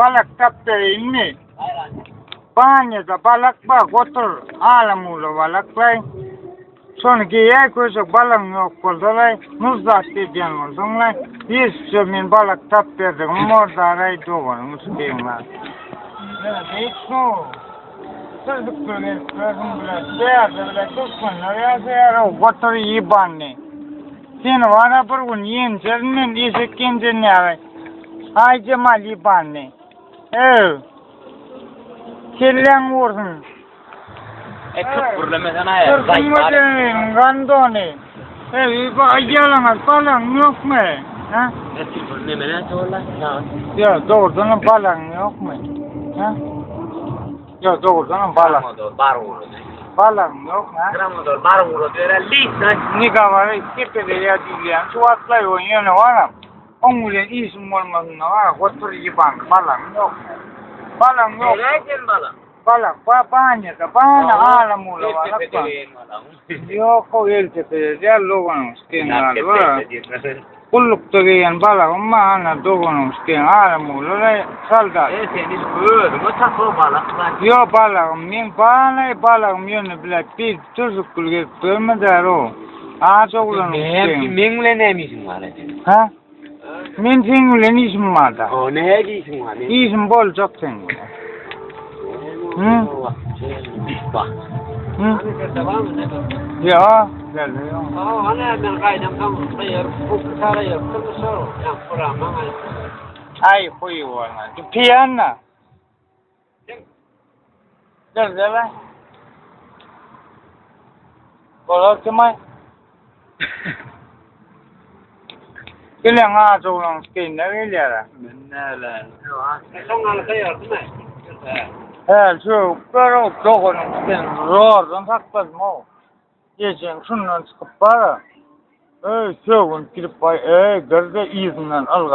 balak taptırayım mı? Banyada balak bak otur. Alamulu balaklar. Sonra giyer koyacak balım yok oldular. Muzdat dediğin oldunlar. Hiç min balak taptırdım. Orada arayı doğru. Muskiyimler. Hiç su. Sırdık böyle kırgın bile. Değerli bile tutkunlar. Ya değerli otur iyi banne. Sen vana bir gün yencerinin işi kendin yavay. Ay Cemal iyi banne. Kellen vursun. Çok problemeden ayar. Kırgın mıdın gandoni. Yalan falan yok mu? Ha? Eski problemeden sonra. Ya doğrudan falan yok mu? Ha? Ya doğrudan falan. Gramodor bar vurdu. Falan yok mu? Gramodor bar vurdu. Lista. Nika var tepede ya diyen tuatla oynuyor var. Ongulen isim olmasın var. Otur yiban falan yok. Falan yok. Nereden bala? Falan banyada bana alamula var. Yok o el tepede ya logon skenal var. Kulluk tagiyen bala amma ana dogon sken alamula salda. Senin böyle mi takı bala? Yo bala min bala min bilak bir çocuk kulge törmedaro. Ağaçoğlan Mingle ne misin var? ha? Min singulen isim vardı. O ne giyisin var? İsim bol çok singulen. Hı? Bak. Hı? Devam mı? Ya, geldi ya. Hani ben kaydam tam sayır, bu kadar yaptım sonra ya kuramam. Ay koyu ona. Piyana. Geldi lan. Kolak kemay. Kailan ağaçoğlan sken ne geliyor? Menneler. Sonra sayır değil mi? Şu karo dogon sken ro'dan takmaz mı? Geçen şundan çıkıp para. Şoğun kirip bay, gırda izinden alga.